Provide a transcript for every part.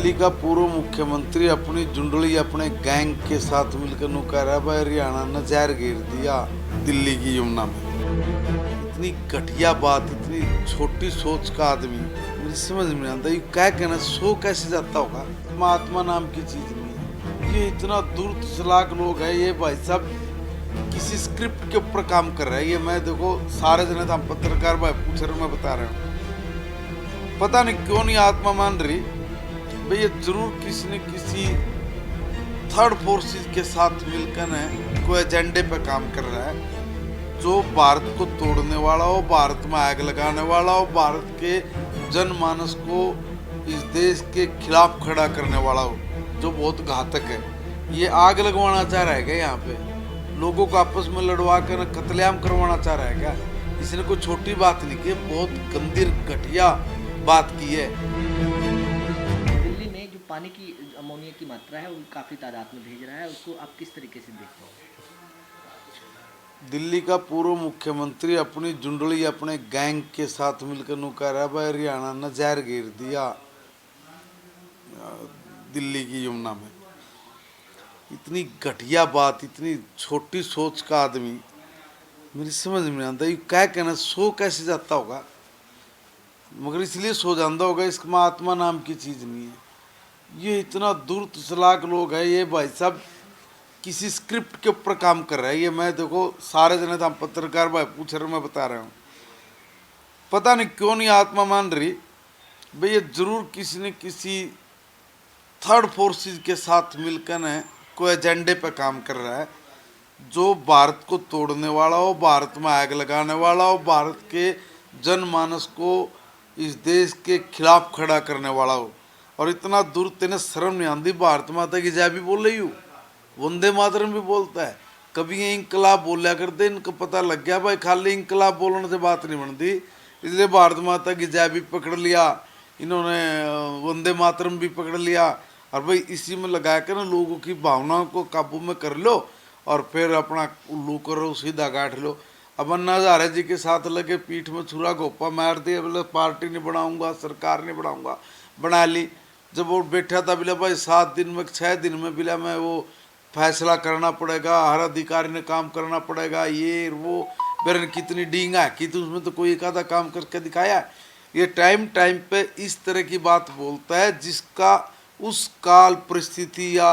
दिल्ली का पूर्व मुख्यमंत्री अपनी जुंडली अपने गैंग के साथ मिलकर नु कह रहा है भाई हरियाणा ने जहर गिर दिया दिल्ली की यमुना में। इतनी घटिया बात, इतनी छोटी सोच का आदमी, मुझे समझ में आता ये क्या कहना, सो कैसे जाता होगा। महात्मा नाम की चीज नहीं है। ये इतना दूर चलाक लोग है ये भाई साहब, किसी स्क्रिप्ट के ऊपर काम कर रहा है। ये मैं देखो सारे जने हम पत्रकार भाई पूछ रहे, मैं बता रहा हूँ, पता नहीं क्यों नहीं आत्मा मान रही भाई। ये जरूर किसी न किसी थर्ड फोर्सेस के साथ मिलकर है कोई एजेंडे पे काम कर रहा है, जो भारत को तोड़ने वाला हो, भारत में आग लगाने वाला हो, भारत के जनमानस को इस देश के खिलाफ खड़ा करने वाला हो, जो बहुत घातक है। ये आग लगवाना चाह रहा है क्या? यहाँ पे लोगों को आपस में लड़वा कर कत्लेआम करवाना चाह रहा है क्या? इसने कोई छोटी बात नहीं की, बहुत गंदीर घटिया बात की है। दिल्ली में जो पानी की अमोनिया की मात्रा है वो काफी तादाद में भेज रहा है, उसको आप किस तरीके से देखते हैं? दिल्ली का पूर्व मुख्यमंत्री अपनी जुंडली अपने गैंग के साथ मिलकर नु कह रहा है भाई हरियाणा ने जहर गिर दिया दिल्ली की यमुना में। इतनी घटिया बात, इतनी छोटी सोच का आदमी, मेरी समझ में आता ये क्या कहना, सो कैसे जाता होगा। मगर इसलिए सो जाता होगा, इसका महात्मा नाम की चीज नहीं है। ये इतना दूर चलाक लोग है ये भाई साहब, किसी स्क्रिप्ट के ऊपर काम कर रहा है। ये मैं देखो सारे जने हम पत्रकार भाई पूछ रहे, मैं बता रहा हूँ, पता नहीं क्यों नहीं आत्मा मान रही भाई। ये जरूर किसी न किसी थर्ड फोर्सेस के साथ मिलकर है कोई एजेंडे पे काम कर रहा है, जो भारत को तोड़ने वाला हो, भारत में आग लगाने वाला हो, भारत के जनमानस को इस देश के खिलाफ खड़ा करने वाला हो। और इतना दूर तेने शर्म नहीं आती, भारत माता की जय भी बोल रही हूँ, वंदे मातरम भी बोलता है, कभी ये इंकलाब बोलिया करते, इनको पता लग गया भाई खाली इंकलाब बोलने से बात नहीं बनती, इसलिए भारत माता की जय भी पकड़ लिया इन्होंने, वंदे मातरम भी पकड़ लिया। और भाई इसी में लगा कर ना लोगों की भावनाओं को काबू में कर लो और फिर अपना उल्लू करो, सीधा गांठ लो। अब अन्ना हजारे जी के साथ लगे पीठ में छुरा गोपा मार दिया, बोले पार्टी नहीं बनाऊंगा, सरकार नहीं बनाऊंगा, बना ली। जब वो बैठा था बोला भाई 7 दिन में 6 दिन में बोला मैं वो फैसला करना पड़ेगा, हर अधिकारी ने काम करना पड़ेगा, ये वो बेरन कितनी डींगा कि तो उसमें तो कोई एक आधा काम करके दिखाया। ये टाइम टाइम पे इस तरह की बात बोलता है जिसका उस काल परिस्थिति या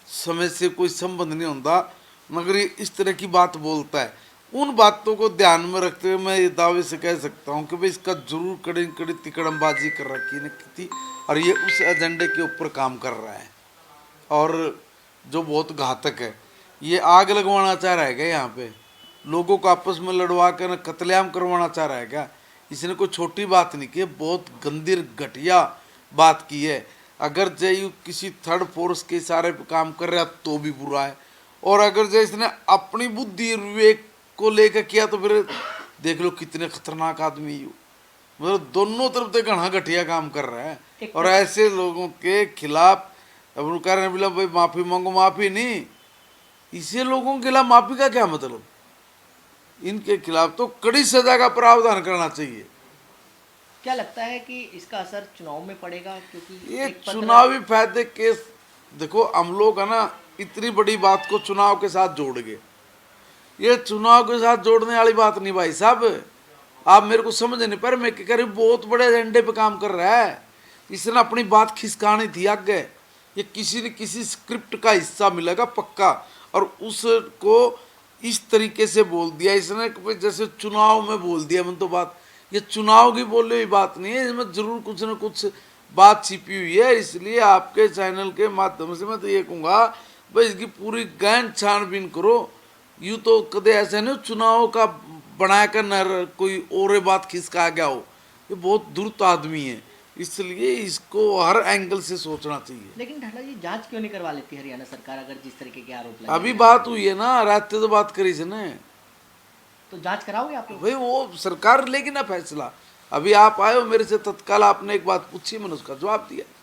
समय से कोई संबंध नहीं होता, मगर ये इस तरह की बात बोलता है। उन बातों को ध्यान में रखते हुए मैं ये दावे से कह सकता हूँ कि भाई इसका जरूर कड़ी कड़ी तिकड़मबाजी कर रखी न थी और ये उस एजेंडे के ऊपर काम कर रहा है और जो बहुत घातक है। ये आग लगवाना चाह रहा है क्या? यहाँ पे लोगों को आपस में लड़वा कर कत्लेआम करवाना चाह रहा है क्या? इसने कोई छोटी बात नहीं की, बहुत गंदीर घटिया बात की है। अगर जय किसी थर्ड फोर्स के इशारे पे काम कर रहा है तो भी बुरा है, और अगर जय इसने अपनी बुद्धि विवेक को लेकर किया तो फिर देख लो कितने खतरनाक आदमी हो। मतलब दोनों तरफ से घना घटिया काम कर रहा है और ऐसे लोगों के खिलाफ अब कह रहे हैं बोला भाई माफी मांगो, माफी नहीं, इसे लोगों के खिलाफ माफी का क्या मतलब? इनके खिलाफ तो कड़ी सजा का प्रावधान करना चाहिए। क्या लगता है कि इसका असर चुनाव में पड़ेगा? क्योंकि ये चुनावी फायदे के देखो हम लोग है ना इतनी बड़ी बात को चुनाव के साथ जोड़ गए। ये चुनाव के साथ जोड़ने वाली बात नहीं भाई साहब, आप मेरे को समझ नहीं पर मैं कह रही बहुत बड़े एजेंडे पे काम कर रहा है। इसने अपनी बात खिसकानी थी आगे, ये किसी न किसी स्क्रिप्ट का हिस्सा मिलेगा पक्का, और उसको इस तरीके से बोल दिया इसने जैसे चुनाव में बोल दिया। मैं तो बात ये चुनाव की बोले हुई बात नहीं है, इसमें जरूर कुछ न कुछ बात छिपी हुई है। इसलिए आपके चैनल के माध्यम से मैं तो ये कहूँगा भाई इसकी पूरी गहन छानबीन करो। यूँ तो कदे ऐसा नहीं चुनाव का बनाकर न कोई और बात खिसका गया हो, ये बहुत दुरुस्त आदमी है, इसलिए इसको हर एंगल से सोचना चाहिए। लेकिन ढाला जी जांच क्यों नहीं करवा लेती हरियाणा सरकार, अगर जिस तरीके के आरोप लगे? अभी बात हुई है ना, रात तो बात करी से ना, तो जांच कराओगे आप लोग? भाई वो सरकार लेगी ना फैसला। अभी आप आए हो मेरे से तत्काल आपने एक बात पूछी, मैंने उसका जवाब दिया।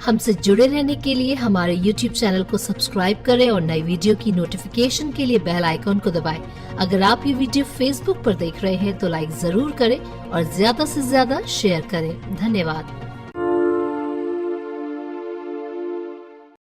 हमसे जुड़े रहने के लिए हमारे YouTube चैनल को सब्सक्राइब करें और नई वीडियो की नोटिफिकेशन के लिए बेल आइकॉन को दबाएं। अगर आप ये वीडियो Facebook पर देख रहे हैं तो लाइक जरूर करें और ज्यादा से ज्यादा शेयर करें। धन्यवाद।